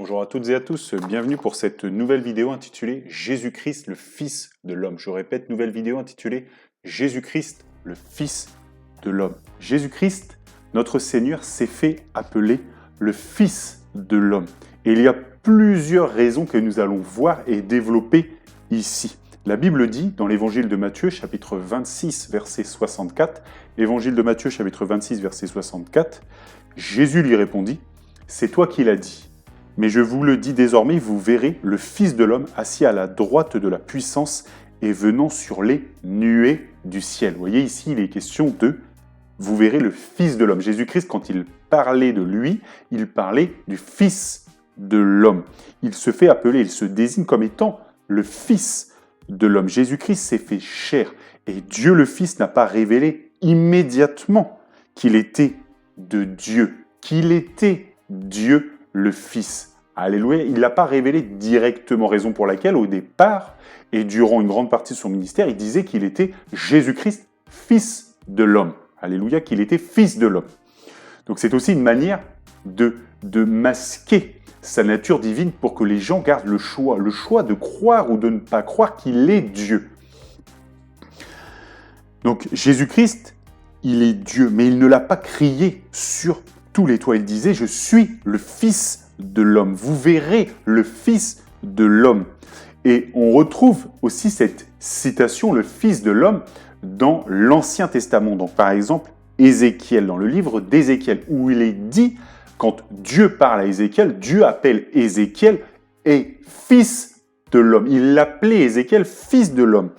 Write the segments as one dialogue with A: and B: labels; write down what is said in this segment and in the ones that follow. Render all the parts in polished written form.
A: Bonjour à toutes et à tous, bienvenue pour cette nouvelle vidéo intitulée Jésus-Christ, le Fils de l'homme. Je répète, nouvelle vidéo intitulée Jésus-Christ, le Fils de l'homme. Jésus-Christ, notre Seigneur, s'est fait appeler le Fils de l'homme. Et il y a plusieurs raisons que nous allons voir et développer ici. La Bible dit, dans l'évangile de Matthieu, chapitre 26, verset 64, évangile de Matthieu, chapitre 26, verset 64, Jésus lui répondit, « C'est toi qui l'as dit. Mais je vous le dis désormais, vous verrez le Fils de l'homme assis à la droite de la puissance et venant sur les nuées du ciel. » Vous voyez ici, il est question de « vous verrez le Fils de l'homme ». Jésus-Christ, quand il parlait de lui, il parlait du Fils de l'homme. Il se fait appeler, il se désigne comme étant le Fils de l'homme. Jésus-Christ s'est fait chair et Dieu le Fils n'a pas révélé immédiatement qu'il était de Dieu, qu'il était Dieu le Fils. Alléluia, il ne l'a pas révélé directement, raison pour laquelle au départ et durant une grande partie de son ministère, il disait qu'il était Jésus-Christ, Fils de l'homme. Alléluia, qu'il était Fils de l'homme. Donc c'est aussi une manière de masquer sa nature divine pour que les gens gardent le choix de croire ou de ne pas croire qu'il est Dieu. Donc Jésus-Christ, il est Dieu, mais il ne l'a pas crié sur tous les toits. Il disait « Je suis le Fils de l'homme. Vous verrez le Fils de l'homme. » Et on retrouve aussi cette citation « le Fils de l'homme » dans l'Ancien Testament. Donc par exemple, Ézéchiel, dans le livre d'Ézéchiel, où il est dit, quand Dieu parle à Ézéchiel, Dieu appelle Ézéchiel et Fils de l'homme. Il l'appelait Ézéchiel Fils de l'homme.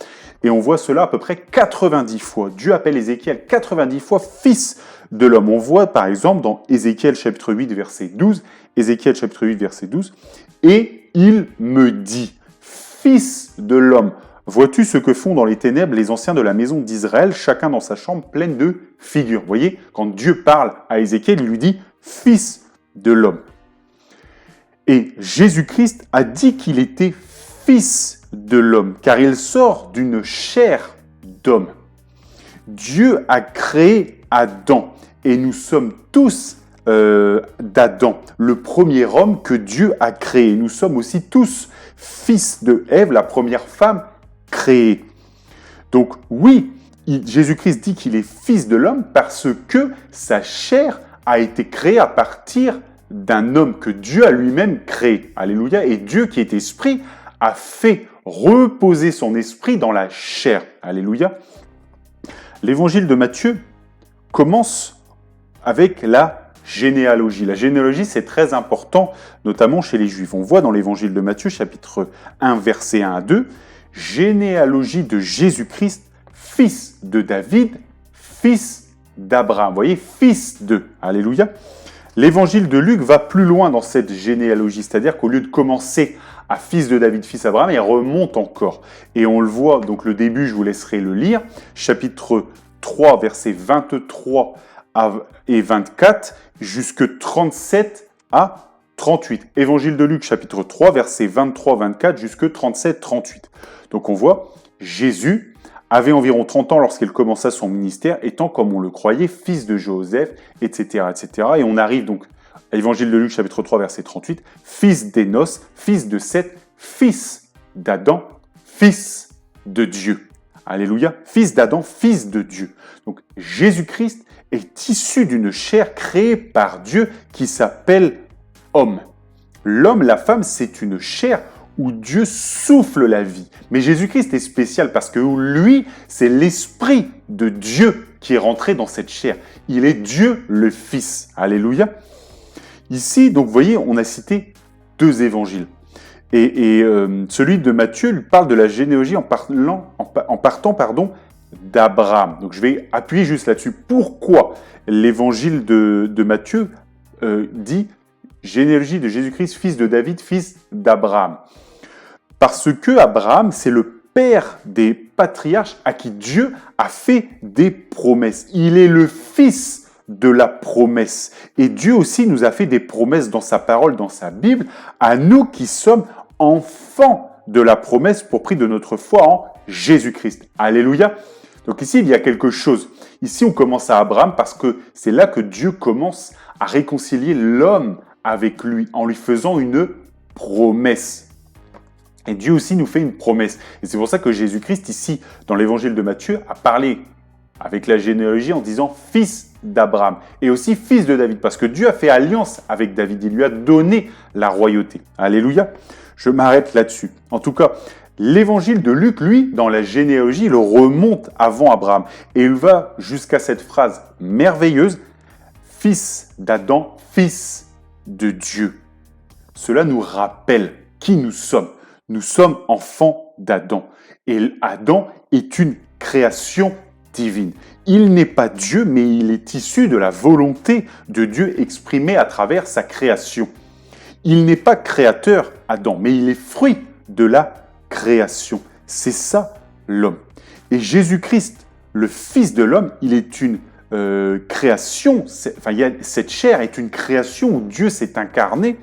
A: Et on voit cela à peu près 90 fois. Dieu appelle Ézéchiel 90 fois Fils de l'homme. On voit par exemple dans Ézéchiel chapitre 8 verset 12, Ézéchiel chapitre 8 verset 12, « Et il me dit, Fils de l'homme, vois-tu ce que font dans les ténèbres les anciens de la maison d'Israël, chacun dans sa chambre pleine de figures. » Vous voyez, quand Dieu parle à Ézéchiel, il lui dit « Fils de l'homme ». Et Jésus-Christ a dit qu'il était Fils de l'homme, car il sort d'une chair d'homme. Dieu a créé Adam, et nous sommes tous d'Adam, le premier homme que Dieu a créé. Nous sommes aussi tous fils de Ève, la première femme créée. Donc oui, Jésus-Christ dit qu'il est Fils de l'homme parce que sa chair a été créée à partir d'un homme que Dieu a lui-même créé. Alléluia. Et Dieu qui est esprit a fait reposer son esprit dans la chair. Alléluia. L'évangile de Matthieu commence avec la généalogie. La généalogie, c'est très important, notamment chez les Juifs. On voit dans l'évangile de Matthieu, chapitre 1, versets 1 à 2, généalogie de Jésus-Christ, fils de David, fils d'Abraham. Vous voyez, fils de. Alléluia. L'évangile de Luc va plus loin dans cette généalogie, c'est-à-dire qu'au lieu de commencer à fils de David, fils d'Abraham, il remonte encore. Et on le voit, donc le début, je vous laisserai le lire, chapitre 3, versets 23 et 24, jusque 37 à 38. Évangile de Luc, chapitre 3, versets 23-24, jusque 37-38. Donc on voit, Jésus avait environ 30 ans lorsqu'il commença son ministère, étant, comme on le croyait, fils de Joseph, etc., etc. Et on arrive donc à l'évangile de Luc, chapitre 3, verset 38, fils d'Énos, fils de Seth, fils d'Adam, fils de Dieu. Alléluia, fils d'Adam, fils de Dieu. Donc Jésus-Christ est issu d'une chair créée par Dieu qui s'appelle homme. L'homme, la femme, c'est une chair où Dieu souffle la vie. Mais Jésus-Christ est spécial parce que lui, c'est l'Esprit de Dieu qui est rentré dans cette chair. Il est Dieu le Fils. Alléluia. Ici, donc vous voyez, on a cité deux évangiles. Et celui de Matthieu lui parle de la généalogie en partant d'Abraham. Donc je vais appuyer juste là-dessus. Pourquoi l'évangile de Matthieu dit généalogie de Jésus-Christ, fils de David, fils d'Abraham? Parce que Abraham, c'est le père des patriarches à qui Dieu a fait des promesses. Il est le fils de la promesse. Et Dieu aussi nous a fait des promesses dans sa parole, dans sa Bible, à nous qui sommes enfants de la promesse pour prix de notre foi en Jésus-Christ. Alléluia. Donc ici, il y a quelque chose. Ici, on commence à Abraham parce que c'est là que Dieu commence à réconcilier l'homme avec lui en lui faisant une promesse. Et Dieu aussi nous fait une promesse. Et c'est pour ça que Jésus-Christ, ici, dans l'évangile de Matthieu, a parlé avec la généalogie en disant « fils d'Abraham » et aussi « fils de David », parce que Dieu a fait alliance avec David, il lui a donné la royauté. Alléluia. Je m'arrête là-dessus. En tout cas, l'évangile de Luc, lui, dans la généalogie, il remonte avant Abraham. Et il va jusqu'à cette phrase merveilleuse « fils d'Adam, fils de Dieu ». Cela nous rappelle qui nous sommes. Nous sommes enfants d'Adam. Et Adam est une création divine. Il n'est pas Dieu, mais il est issu de la volonté de Dieu exprimée à travers sa création. Il n'est pas créateur, Adam, mais il est fruit de la création. C'est ça, l'homme. Et Jésus-Christ, le Fils de l'homme, il est une création. Cette chair est une création où Dieu s'est incarné.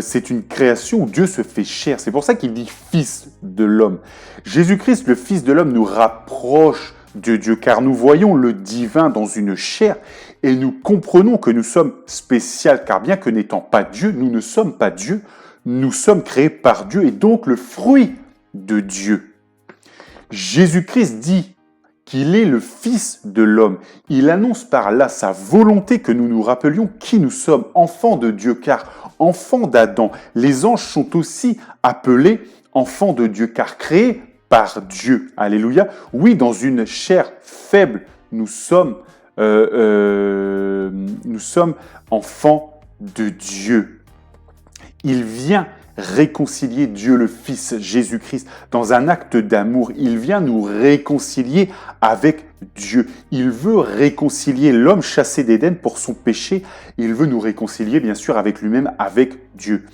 A: C'est une création où Dieu se fait chair. C'est pour ça qu'il dit « Fils de l'homme ». Jésus-Christ, le Fils de l'homme, nous rapproche de Dieu, car nous voyons le divin dans une chair et nous comprenons que nous sommes spéciaux, car bien que n'étant pas Dieu, nous ne sommes pas Dieu, nous sommes créés par Dieu et donc le fruit de Dieu. Jésus-Christ dit qu'il est le Fils de l'homme. Il annonce par là sa volonté que nous nous rappelions qui nous sommes, enfants de Dieu, car enfants d'Adam. Les anges sont aussi appelés enfants de Dieu, car créés par Dieu. Alléluia. Oui, dans une chair faible, nous sommes enfants de Dieu. Il vient réconcilier Dieu le Fils, Jésus-Christ, dans un acte d'amour. Il vient nous réconcilier avec Dieu. Il veut réconcilier l'homme chassé d'Éden pour son péché. Il veut nous réconcilier, bien sûr, avec lui-même, avec Dieu.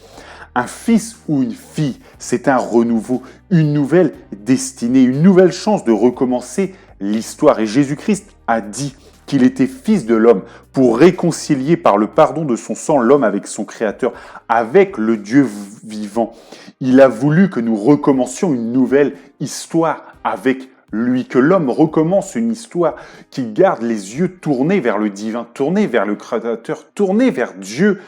A: Un fils ou une fille, c'est un renouveau, une nouvelle destinée, une nouvelle chance de recommencer l'histoire. Et Jésus-Christ a dit qu'il était fils de l'homme pour réconcilier par le pardon de son sang l'homme avec son Créateur, avec le Dieu vivant. Il a voulu que nous recommencions une nouvelle histoire avec lui, que l'homme recommence une histoire qui garde les yeux tournés vers le divin, tournés vers le Créateur, tournés vers Dieu,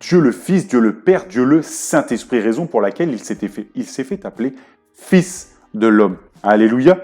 A: Dieu le Fils, Dieu le Père, Dieu le Saint-Esprit, raison pour laquelle il s'est fait appeler Fils de l'homme. Alléluia.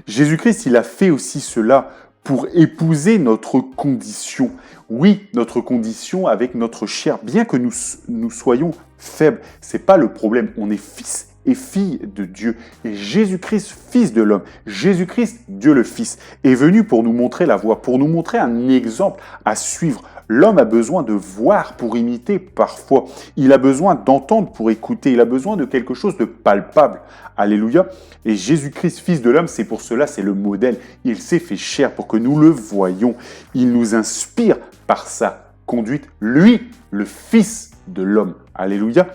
A: Jésus-Christ, il a fait aussi cela pour épouser notre condition. Oui, notre condition avec notre chair, bien que nous soyons faibles, c'est pas le problème. On est fils et fille de Dieu. Et Jésus-Christ, Fils de l'homme, Jésus-Christ, Dieu le Fils, est venu pour nous montrer la voie, pour nous montrer un exemple à suivre. L'homme a besoin de voir pour imiter parfois. Il a besoin d'entendre pour écouter. Il a besoin de quelque chose de palpable. Alléluia. Et Jésus-Christ, Fils de l'homme, c'est pour cela, c'est le modèle. Il s'est fait chair pour que nous le voyions. Il nous inspire par sa conduite. Lui, le Fils de l'homme. Alléluia.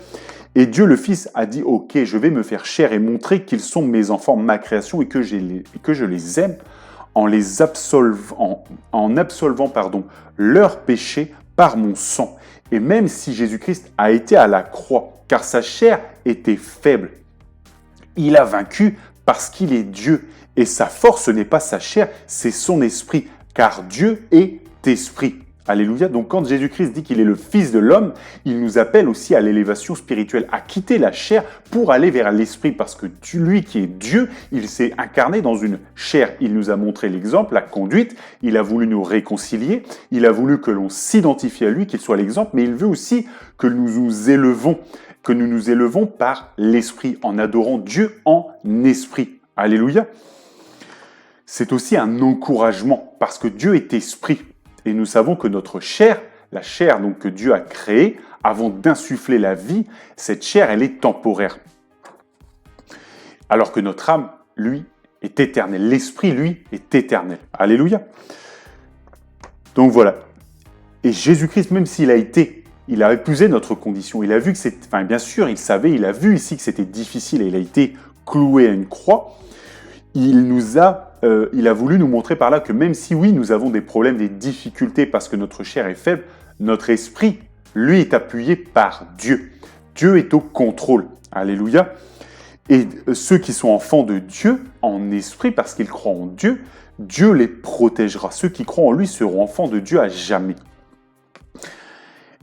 A: Et Dieu le Fils a dit « Ok, je vais me faire chair et montrer qu'ils sont mes enfants, ma création et que je les aime en absolvant leurs péchés par mon sang. » Et même si Jésus-Christ a été à la croix, car sa chair était faible, il a vaincu parce qu'il est Dieu. Et sa force, ce n'est pas sa chair, c'est son esprit, car Dieu est esprit. Alléluia. Donc quand Jésus-Christ dit qu'il est le Fils de l'homme, il nous appelle aussi à l'élévation spirituelle, à quitter la chair pour aller vers l'esprit, parce que lui qui est Dieu, il s'est incarné dans une chair. Il nous a montré l'exemple, la conduite, il a voulu nous réconcilier, il a voulu que l'on s'identifie à lui, qu'il soit l'exemple, mais il veut aussi que nous nous élevons par l'esprit, en adorant Dieu en esprit. Alléluia. C'est aussi un encouragement, parce que Dieu est esprit. Et nous savons que notre chair, la chair donc que Dieu a créée, avant d'insuffler la vie, cette chair, elle est temporaire. Alors que notre âme, lui, est éternelle. L'esprit, lui, est éternel. Alléluia. Donc voilà. Et Jésus-Christ, même s'il a épousé notre condition, il a vu que c'était, bien sûr, il a vu ici que c'était difficile et il a été cloué à une croix. Il a voulu nous montrer par là que même si oui, nous avons des problèmes, des difficultés parce que notre chair est faible, notre esprit, lui, est appuyé par Dieu. Dieu est au contrôle. Alléluia. Et ceux qui sont enfants de Dieu, en esprit, parce qu'ils croient en Dieu, Dieu les protégera. Ceux qui croient en lui seront enfants de Dieu à jamais.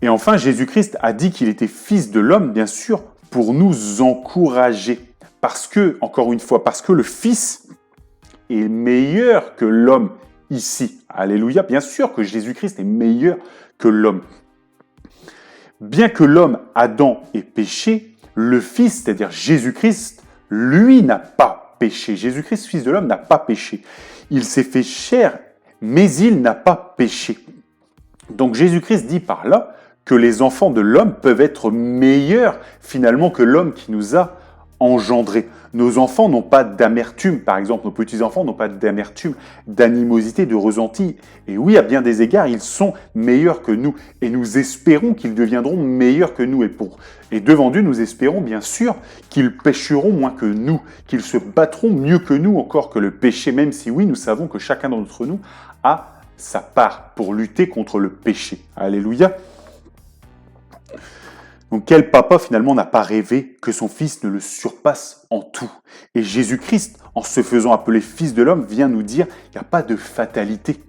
A: Et enfin, Jésus-Christ a dit qu'il était fils de l'homme, bien sûr, pour nous encourager. Parce que, encore une fois, parce que le fils est meilleur que l'homme ici. Alléluia. Bien sûr que Jésus-Christ est meilleur que l'homme. Bien que l'homme, Adam, ait péché, le fils, c'est-à-dire Jésus-Christ, lui n'a pas péché. Jésus-Christ, fils de l'homme, n'a pas péché. Il s'est fait chair, mais il n'a pas péché. Donc Jésus-Christ dit par là que les enfants de l'homme peuvent être meilleurs finalement que l'homme qui nous a engendrés. Nos enfants n'ont pas d'amertume, par exemple, nos petits-enfants n'ont pas d'amertume, d'animosité, de ressenti. Et oui, à bien des égards, ils sont meilleurs que nous. Et nous espérons qu'ils deviendront meilleurs que nous. Et devant Dieu, nous espérons bien sûr qu'ils pécheront moins que nous, qu'ils se battront mieux que nous encore que le péché, même si oui, nous savons que chacun d'entre nous a sa part pour lutter contre le péché. Alléluia. Donc quel papa finalement n'a pas rêvé que son fils ne le surpasse en tout? Et Jésus-Christ, en se faisant appeler fils de l'homme, vient nous dire qu'il n'y a pas de fatalité.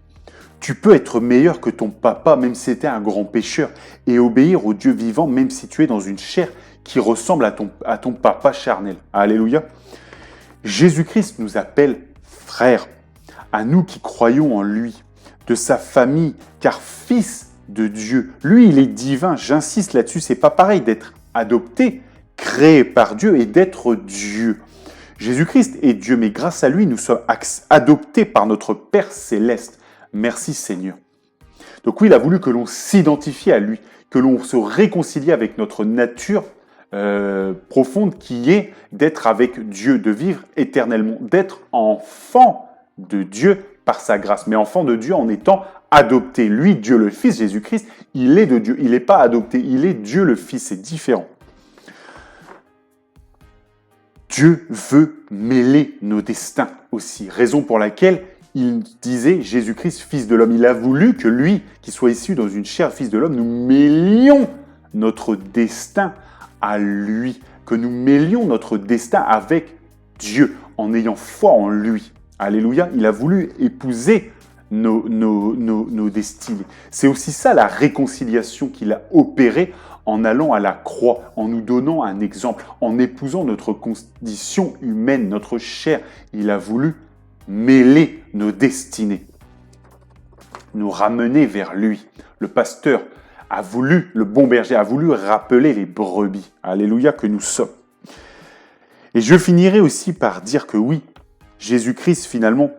A: Tu peux être meilleur que ton papa, même si c'était un grand pécheur, et obéir au Dieu vivant, même si tu es dans une chair qui ressemble à ton papa charnel. Alléluia. Jésus-Christ nous appelle frères, à nous qui croyons en lui, de sa famille, car fils de Dieu. Lui, il est divin, j'insiste là-dessus, c'est pas pareil d'être adopté, créé par Dieu et d'être Dieu. Jésus-Christ est Dieu, mais grâce à lui, nous sommes adoptés par notre Père céleste. Merci Seigneur. Donc oui, il a voulu que l'on s'identifie à lui, que l'on se réconcilie avec notre nature profonde qui est d'être avec Dieu, de vivre éternellement, d'être enfant de Dieu par sa grâce, mais enfant de Dieu en étant adopté. Lui, Dieu le Fils, Jésus-Christ, il est de Dieu. Il n'est pas adopté, il est Dieu le Fils. C'est différent. Dieu veut mêler nos destins aussi. Raison pour laquelle il disait Jésus-Christ, Fils de l'homme. Il a voulu que lui, qui soit issu dans une chair Fils de l'homme, nous mêlions notre destin à lui. Que nous mêlions notre destin avec Dieu en ayant foi en lui. Alléluia. Il a voulu épouser nos destinées. C'est aussi ça la réconciliation qu'il a opérée en allant à la croix, en nous donnant un exemple, en épousant notre condition humaine, notre chair. Il a voulu mêler nos destinées, nous ramener vers lui. Le pasteur a voulu, le bon berger a voulu rappeler les brebis. Alléluia que nous sommes. Et je finirai aussi par dire que oui, Jésus-Christ finalement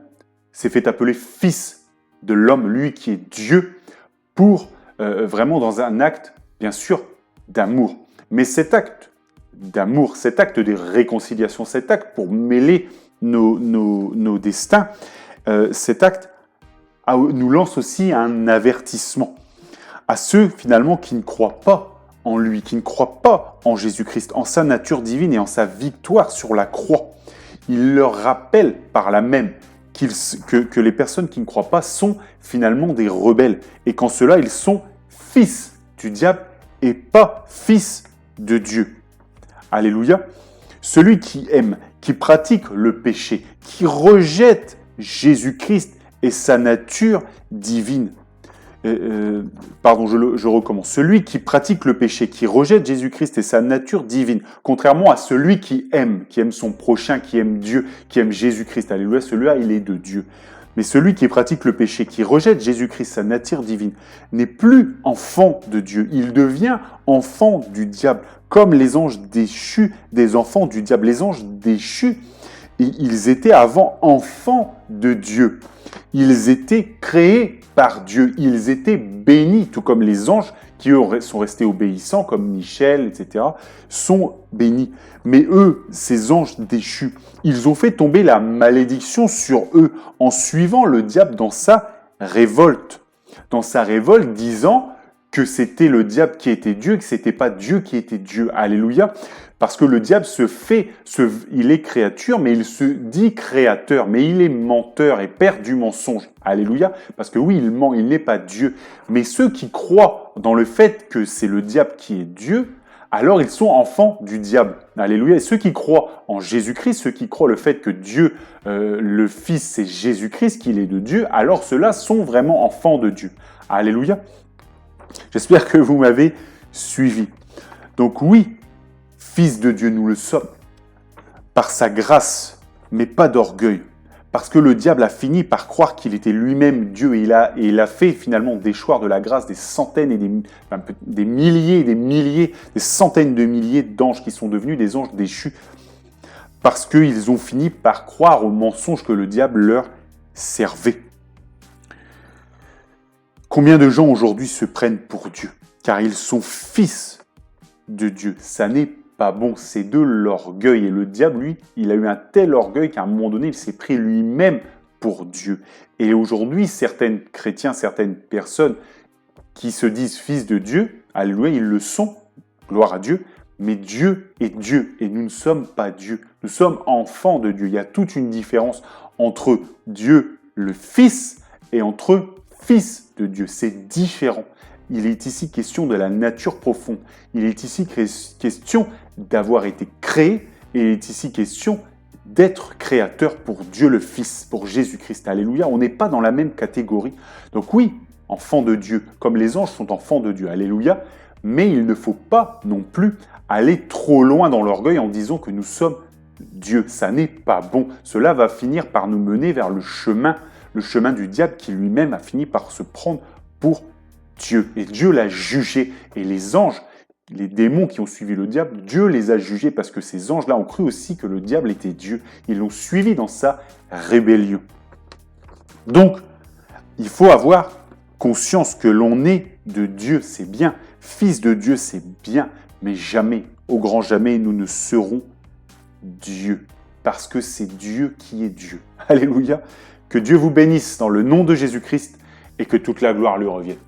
A: s'est fait appeler fils de l'homme, lui qui est Dieu, pour vraiment dans un acte, bien sûr, d'amour. Mais cet acte d'amour, cet acte de réconciliation, cet acte pour mêler nos destins, cet acte nous lance aussi un avertissement à ceux finalement qui ne croient pas en lui, qui ne croient pas en Jésus-Christ, en sa nature divine et en sa victoire sur la croix. Il leur rappelle par là même que les personnes qui ne croient pas sont finalement des rebelles et qu'en cela, ils sont fils du diable et pas fils de Dieu. Alléluia. Celui qui aime, qui pratique le péché, qui rejette Jésus-Christ et sa nature divine. Je recommence. Celui qui pratique le péché, qui rejette Jésus-Christ et sa nature divine, contrairement à celui qui aime son prochain, qui aime Dieu, qui aime Jésus-Christ. Alléluia, celui-là, il est de Dieu. Mais celui qui pratique le péché, qui rejette Jésus-Christ, sa nature divine, n'est plus enfant de Dieu. Il devient enfant du diable, comme les anges déchus des enfants du diable. Les anges déchus, ils étaient avant enfants de Dieu. Ils étaient créés par Dieu. Ils étaient bénis, tout comme les anges qui eux sont restés obéissants, comme Michel, etc., sont bénis. Mais eux, ces anges déchus, ils ont fait tomber la malédiction sur eux en suivant le diable dans sa révolte. Dans sa révolte, disant que c'était le diable qui était Dieu, que c'était pas Dieu qui était Dieu. Alléluia. Parce que le diable il est créature, mais il se dit créateur, mais il est menteur et père du mensonge. Alléluia. Parce que oui, il ment, il n'est pas Dieu. Mais ceux qui croient dans le fait que c'est le diable qui est Dieu, alors ils sont enfants du diable. Alléluia. Et ceux qui croient en Jésus-Christ, ceux qui croient le fait que Dieu, le Fils, c'est Jésus-Christ, qu'il est de Dieu, alors ceux-là sont vraiment enfants de Dieu. Alléluia. J'espère que vous m'avez suivi. Donc oui, fils de Dieu, nous le sommes, par sa grâce, mais pas d'orgueil. Parce que le diable a fini par croire qu'il était lui-même Dieu et il a fait finalement déchoir de la grâce des centaines et des milliers, des centaines de milliers d'anges qui sont devenus des anges déchus. Parce qu'ils ont fini par croire au mensonge que le diable leur servait. Combien de gens aujourd'hui se prennent pour Dieu, car ils sont fils de Dieu. Ça n'est pas bon, c'est de l'orgueil. Et le diable, lui, il a eu un tel orgueil qu'à un moment donné, il s'est pris lui-même pour Dieu. Et aujourd'hui, certains chrétiens, certaines personnes qui se disent fils de Dieu, alléluia, ils le sont, gloire à Dieu, mais Dieu est Dieu et nous ne sommes pas Dieu. Nous sommes enfants de Dieu. Il y a toute une différence entre Dieu le Fils et entre Fils de Dieu. C'est différent. Il est ici question de la nature profonde. Il est ici question d'avoir été créé et il est ici question d'être créateur pour Dieu le Fils, pour Jésus-Christ. Alléluia. On n'est pas dans la même catégorie. Donc oui, enfants de Dieu, comme les anges sont enfants de Dieu. Alléluia. Mais il ne faut pas non plus aller trop loin dans l'orgueil en disant que nous sommes Dieu. Ça n'est pas bon. Cela va finir par nous mener vers le chemin du diable qui lui-même a fini par se prendre pour Dieu. Et Dieu l'a jugé. Et les anges, les démons qui ont suivi le diable, Dieu les a jugés parce que ces anges-là ont cru aussi que le diable était Dieu. Ils l'ont suivi dans sa rébellion. Donc, il faut avoir conscience que l'on est de Dieu, c'est bien. Fils de Dieu, c'est bien. Mais jamais, au grand jamais, nous ne serons Dieu. Parce que c'est Dieu qui est Dieu. Alléluia. Que Dieu vous bénisse dans le nom de Jésus-Christ et que toute la gloire lui revienne.